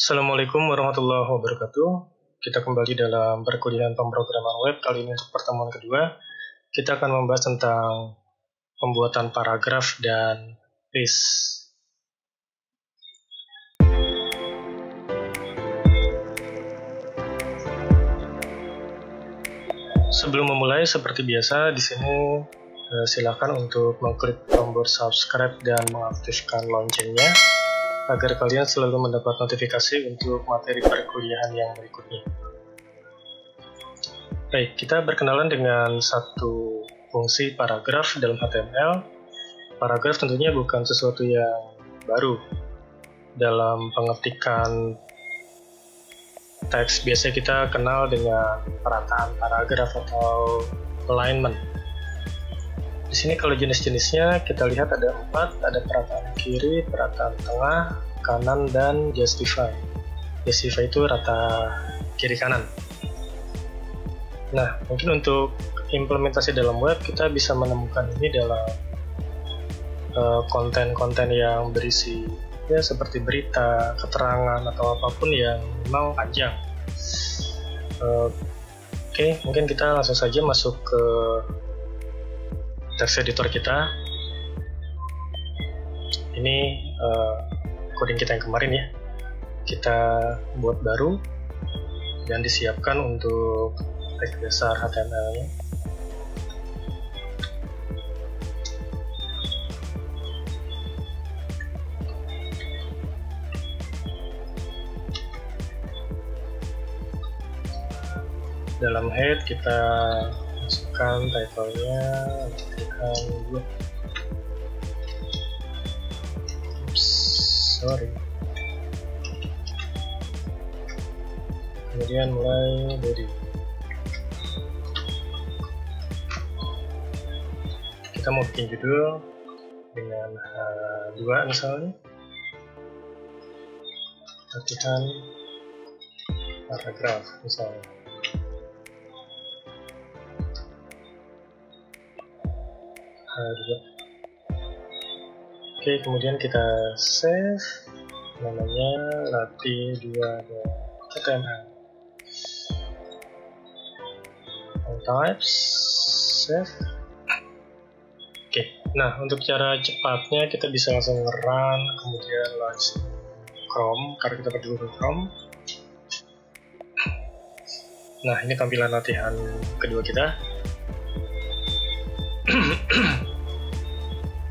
Assalamualaikum warahmatullahi wabarakatuh. Kita kembali dalam perkuliahan pemrograman web. Kali ini untuk pertemuan kedua, kita akan membahas tentang pembuatan paragraf dan list. Sebelum memulai, seperti biasa, di sini silakan untuk mengklik tombol subscribe dan mengaktifkan loncengnya agar kalian selalu mendapat notifikasi untuk materi perkuliahan yang berikutnya. Baik, kita berkenalan dengan satu fungsi paragraf dalam HTML. Paragraf tentunya bukan sesuatu yang baru. Dalam pengetikan teks, biasanya kita kenal dengan perataan paragraf atau alignment. Di sini kalau jenis-jenisnya kita lihat ada 4, ada perataan kiri, perataan tengah, kanan, dan justify. Justify itu rata kiri kanan. Nah, mungkin untuk implementasi dalam web kita bisa menemukan ini dalam konten-konten yang berisi ya seperti berita, keterangan, atau apapun yang memang panjang. Oke, mungkin kita langsung saja masuk ke text editor kita. Ini coding kita yang kemarin ya, kita buat baru dan disiapkan untuk teks dasar HTML-nya. Dalam head kita masukkan title-nya Latihan 2. Kemudian mulai dari kita mau bikin judul dengan H2 misalnya, latihan paragraf misalnya. H2. Oke, kemudian kita save, namanya lati2.html. Types, save. Oke, nah untuk cara cepatnya kita bisa langsung run, kemudian launch Chrome karena kita pakai Google Chrome. Nah, ini tampilan latihan kedua kita.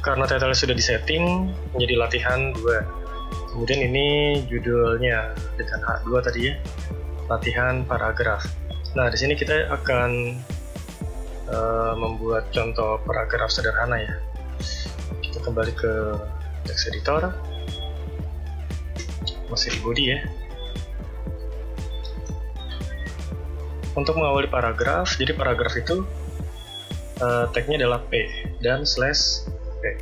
Karena title sudah disetting menjadi latihan 2. Kemudian ini judulnya dengan H2 tadi ya, latihan paragraf. Nah, di sini kita akan membuat contoh paragraf sederhana ya. Kita kembali ke text editor, masih di body ya. Untuk mengawali paragraf, jadi paragraf itu tagnya adalah P dan slash P.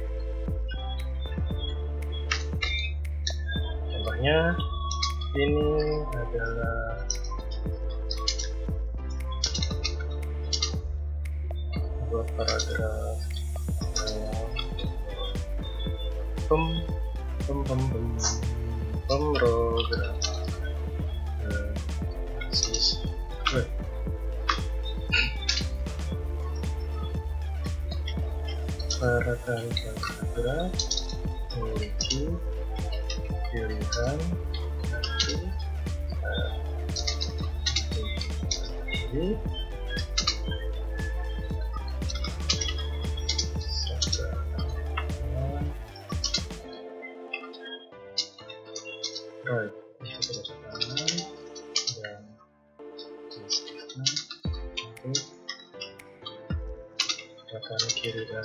Contohnya ini adalah buat paragraf pemrograman web. Paragraf memiliki pilihan right, itu sederhana dan untuk kanan kiri dan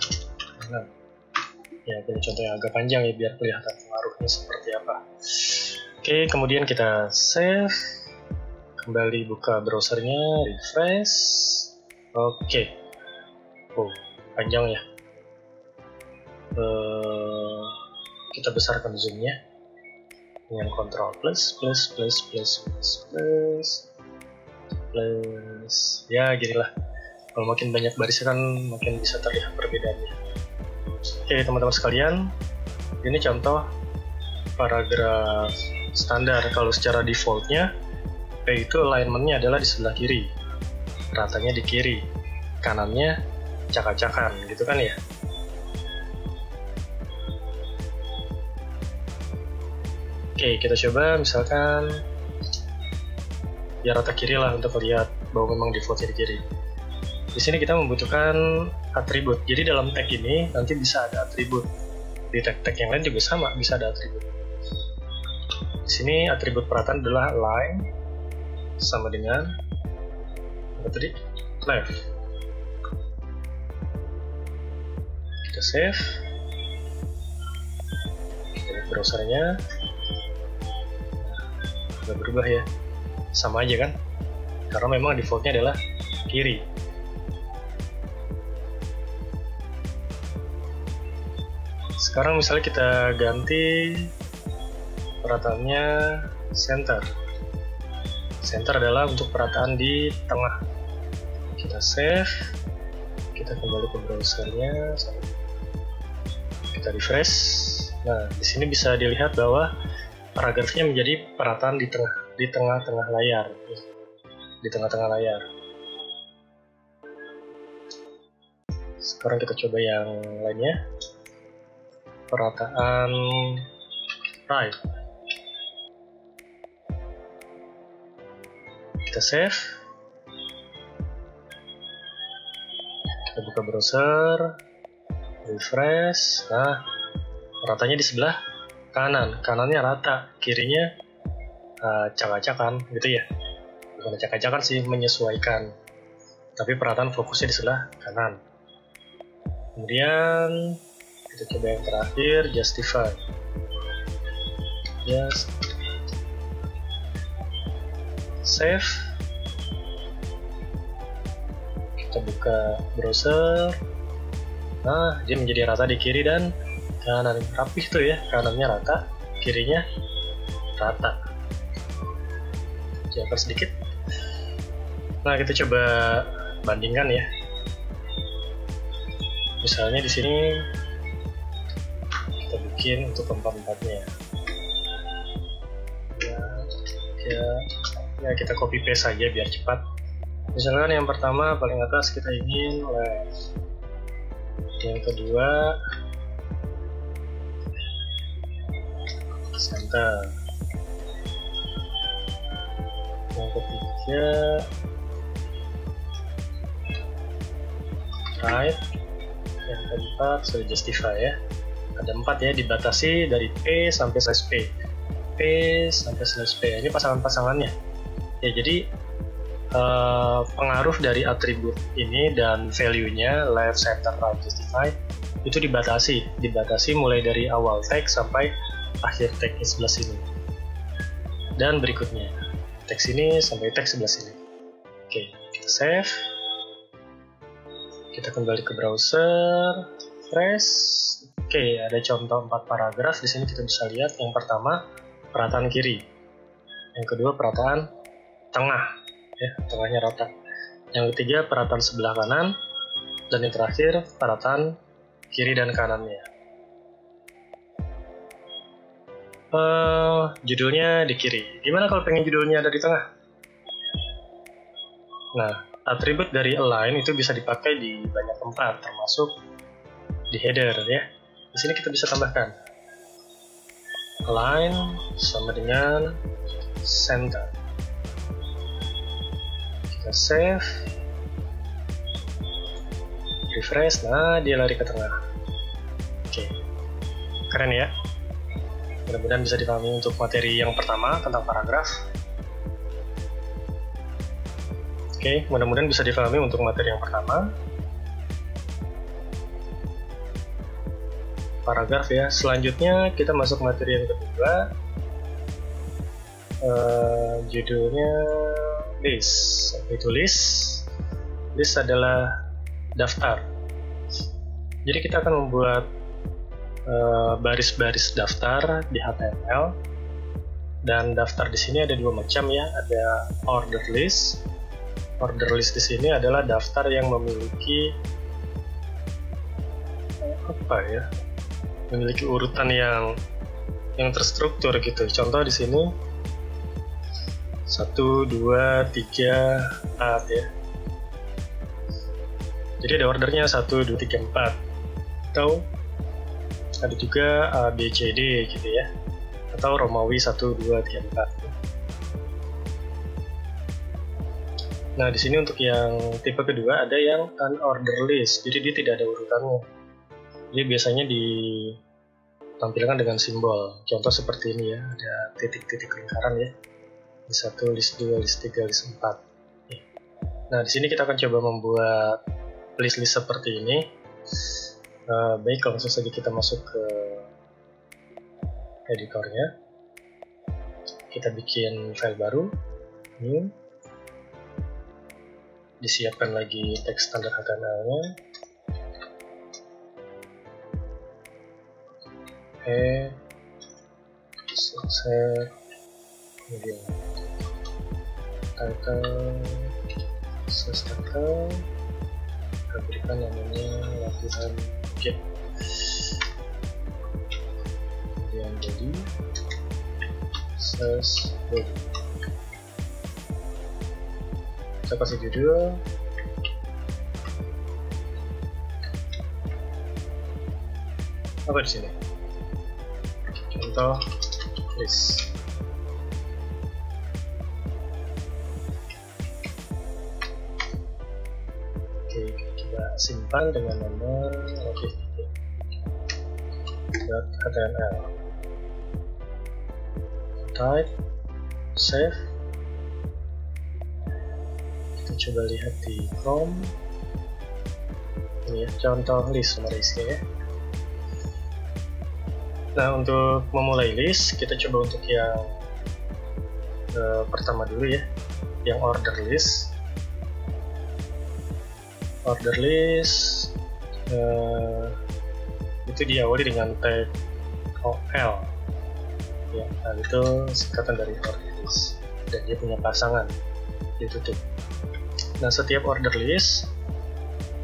kanan. Ya, ini contoh yang agak panjang ya biar kelihatan pengaruhnya seperti apa. Oke, kemudian kita save, kembali buka browsernya, refresh. Oke, panjang ya. Kita besarkan zoomnya dengan Ctrl plus. Ya, ginilah. Kalau makin banyak barisan kan makin bisa terlihat perbedaannya. Oke teman-teman sekalian, ini contoh paragraf standar. Kalau secara defaultnya P itu alignmentnya adalah di sebelah kiri, ratanya di kiri, kanannya acak-acakan gitu kan ya. Oke, kita coba misalkan ya rata kiri lah untuk lihat bahwa memang defaultnya di kiri. Di sini kita membutuhkan atribut. Jadi dalam tag ini nanti bisa ada atribut. Di tag-tag yang lain juga sama, bisa ada atribut. Di sini atribut perataan adalah align sama dengan apa tadi? Left. Kita save. Kita lihat browsernya. Nggak berubah ya. Sama aja kan? Karena memang defaultnya adalah kiri. Sekarang misalnya kita ganti perataannya center. Center adalah untuk perataan di tengah. Kita save, kita kembali ke browsernya, kita refresh. Nah, di sini bisa dilihat bahwa paragrafnya menjadi perataan di tengah-tengah layar, di tengah-tengah layar. Sekarang kita coba yang lainnya. Perataan right. Kita save. Kita buka browser, refresh. Nah, ratanya di sebelah kanan. Kanannya rata, kirinya acak-acakan gitu ya. Bukan acak-acakan sih, menyesuaikan. Tapi perataan fokusnya di sebelah kanan. Kemudian kita coba yang terakhir, justify. Yes. Save. Kita buka browser. Nah, dia menjadi rata di kiri dan kanan. Rapih tuh ya, kanannya rata, kirinya rata. Jangan sedikit. Nah, kita coba bandingkan ya. Misalnya di sini kita bikin untuk keempat-empatnya. Ya, kita copy paste saja biar cepat. Misalkan yang pertama paling atas kita ingin left. Yang kedua center. Yang ketiga right. Yang keempat sudah justify ya. Ada 4 ya, dibatasi dari P sampai slash P. P sampai slash P. Ini pasangan-pasangannya. Ya, jadi pengaruh dari atribut ini dan value-nya left, center, right, justify itu dibatasi mulai dari awal tag sampai akhir tag di sebelah sini. Dan berikutnya tag sini sampai tag sebelah sini. Oke, kita save. Kita kembali ke browser, refresh. Oke, ada contoh 4 paragraf. Di sini kita bisa lihat yang pertama perataan kiri, yang kedua perataan tengah, ya tengahnya rata. Yang ketiga perataan sebelah kanan, dan yang terakhir perataan kiri dan kanannya. Judulnya di kiri. Gimana kalau pengen judulnya ada di tengah? Nah, atribut dari align itu bisa dipakai di banyak tempat, termasuk di header ya. Di sini kita bisa tambahkan align sama dengan center. Kita save, refresh. Nah, dia lari ke tengah. Oke, keren ya. Mudah-mudahan bisa dipahami untuk materi yang pertama tentang paragraf. Oke, mudah-mudahan bisa dipahami untuk materi yang pertama. Paragraf ya. Selanjutnya kita masuk materi yang kedua. Judulnya list. Itu list. List adalah daftar. Jadi kita akan membuat baris-baris daftar di HTML. Dan daftar di sini ada 2 macam ya. Ada order list. Order list di sini adalah daftar yang memiliki memiliki urutan yang yang terstruktur gitu. Contoh di sini 1, 2, 3, 4 ya. Jadi ada ordernya 1, 2, 3, 4. Atau ada juga A, B, C, D gitu ya. Atau Romawi 1, 2, 3, 4. Nah, di sini untuk yang tipe kedua ada yang unordered list. Jadi dia tidak ada urutannya. Jadi biasanya ditampilkan dengan simbol. Contoh seperti ini ya, ada titik-titik lingkaran ya. List 1, list 2, list 3, list 4. Nah, di sini kita akan coba membuat list-list seperti ini. Baik, langsung saja kita masuk ke editornya. Kita bikin file baru, new. Disiapkan lagi teks standar HTML-nya. Set, kemudian title, source title, kita berikan namanya latihan get, kemudian body, source body. Kita kasih judul apa di sini? Contoh list. Oke, kita simpan dengan nama .html. Type, save. Kita coba lihat di Chrome. Ini ya, contoh list sama isinya ya. Nah, untuk memulai list, kita coba untuk yang pertama dulu ya, yang order list. Order list itu diawali dengan tag OL ya, nah itu singkatan dari order list dan dia punya pasangan ditutup. Nah, setiap order list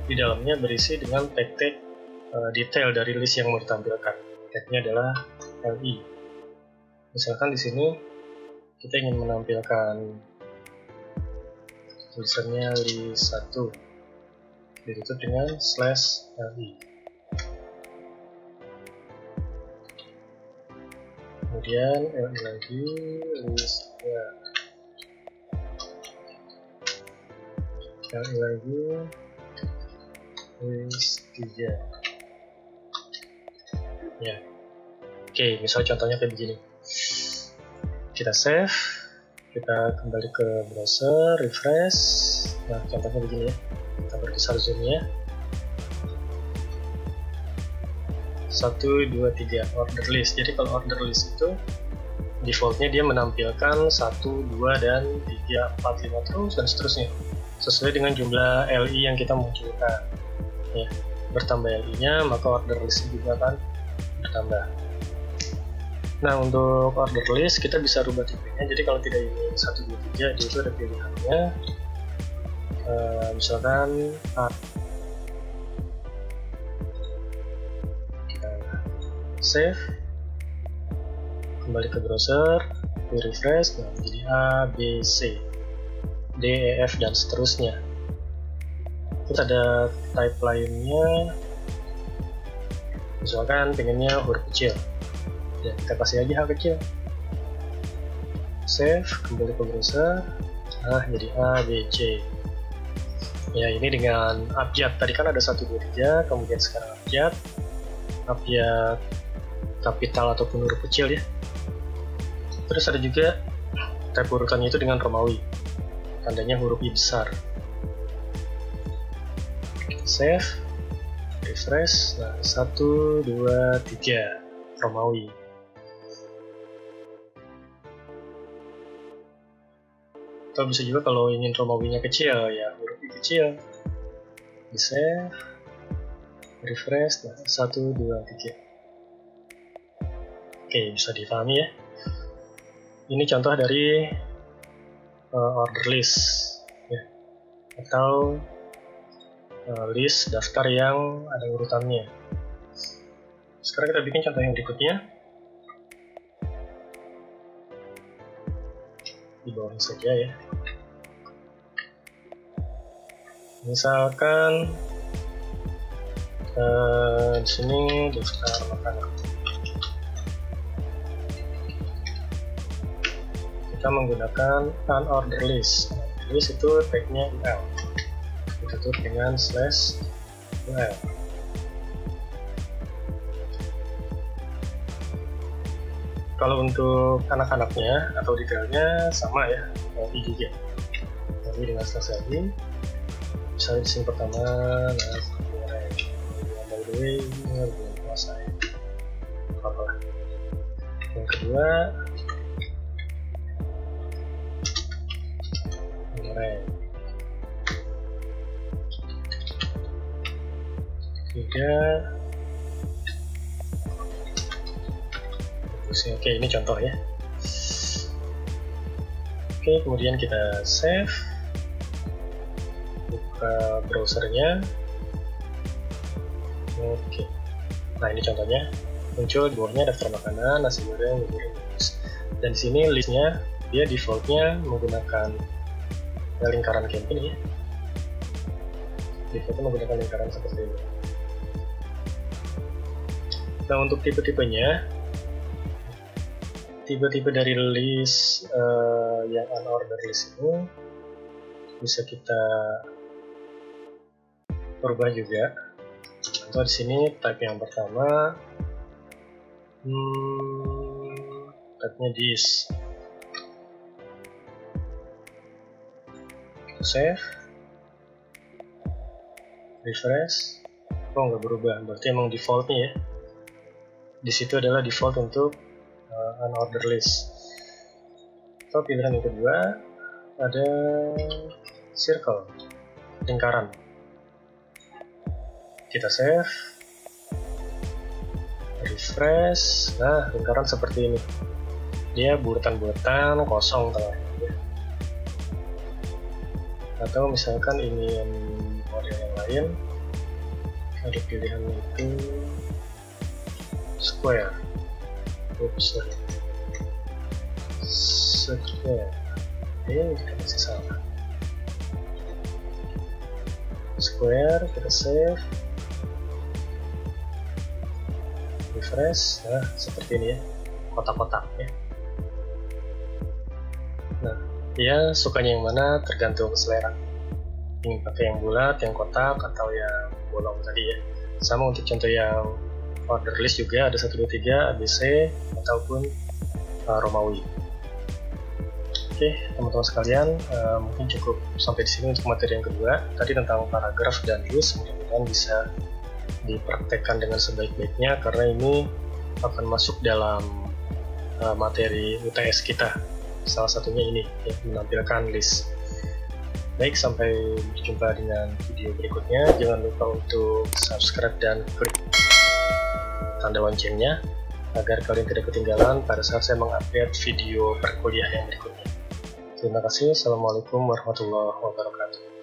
di dalamnya berisi dengan tag-tag detail dari list yang mau ditampilkan. Tagnya adalah LI. Misalkan di sini kita ingin menampilkan tulisannya list 1, ditutup dengan /LI. Kemudian LI lagi, list 2, LI lagi, list 3. Ya, oke, misal contohnya kayak begini. Kita save, kita kembali ke browser, refresh. Nah, contohnya begini ya. Kita perbesar zoomnya. 1, 2, 3 order list. Jadi kalau order list itu defaultnya dia menampilkan 1, 2, dan 3, 4, 5 terus dan seterusnya sesuai dengan jumlah LI yang kita munculkan ya. Bertambah LI-nya maka order list juga akan bertambah. Nah, untuk order list kita bisa rubah tipenya. Jadi kalau tidak ingin 1, 2, 3 dia itu ada pilihannya. Misalkan kita save, kembali ke browser, di refresh, nah menjadi A, B, C, D, E, F, dan seterusnya. Terus ada type lainnya, misalkan pengennya huruf kecil ya, kita kasih aja H kecil, save, kembali ke browser, nah jadi A, B, C ya. Ini dengan abjad, tadi kan ada 1, 2, 3, kemudian sekarang abjad kapital ataupun huruf kecil ya. Terus ada juga type urutannya itu dengan Romawi, tandanya huruf I besar. Save, refresh, nah 1, 2, 3 Romawi. Atau bisa juga kalau ingin Romawinya kecil ya huruf I kecil, di save, refresh, nah 1, 2, 3. Oke, bisa dipahami ya. Ini contoh dari order list ya, atau list daftar yang ada urutannya. Sekarang kita bikin contoh yang berikutnya. di bawahnya saja ya. Misalkan di sini daftar makanan. Kita menggunakan unordered list. List itu tagnya UL, ditutup dengan /UL. Kalau untuk anak-anaknya atau detailnya sama ya, I juga. Tapi dengan /lagi, misalnya di sini pertama, by the way, ini belum puasa ya, apa-apa. Yang kedua, tiga. Oke, ini contoh ya. Oke, kemudian kita save, buka browsernya. Oke, nah ini contohnya, muncul di bawahnya daftar makanan, nasi goreng, dan di sini listnya dia defaultnya menggunakan lingkaran campaign ya. Defaultnya menggunakan lingkaran seperti ini. Nah, untuk tipe-tipenya, tipe-tipe dari list yang unordered list ini bisa kita ubah juga. Contoh di sini type yang pertama, type-nya this. Save, refresh. Oh, nggak berubah, berarti emang defaultnya ya. Di situ adalah default untuk unordered list. Atau pilihan yang kedua ada circle, lingkaran. Kita save, refresh. Nah, lingkaran seperti ini. Dia bulatan-bulatan kosong tengahnya. Atau misalkan ini yang model yang lain, ada pilihan itu square. Square. Ini masih salah. Square, kita save, refresh. Nah, seperti ini ya, kotak-kotak ya. Nah, dia sukanya yang mana tergantung selera. Ingin pakai yang bulat, yang kotak, atau yang bolong tadi ya. Sama untuk contoh yang order list juga ada 1, 2, 3, ABC, ataupun Romawi. Oke, teman-teman sekalian, mungkin cukup sampai di sini untuk materi yang kedua. Tadi tentang paragraf dan list, mudah-mudahan bisa dipraktekkan dengan sebaik-baiknya karena ini akan masuk dalam materi UTS kita. Salah satunya ini, ya, menampilkan list. Baik, sampai berjumpa dengan video berikutnya. Jangan lupa untuk subscribe dan klik tanda loncengnya agar kalian tidak ketinggalan pada saat saya mengupdate video perkuliahan yang berikutnya. Terima kasih. Assalamualaikum warahmatullahi wabarakatuh.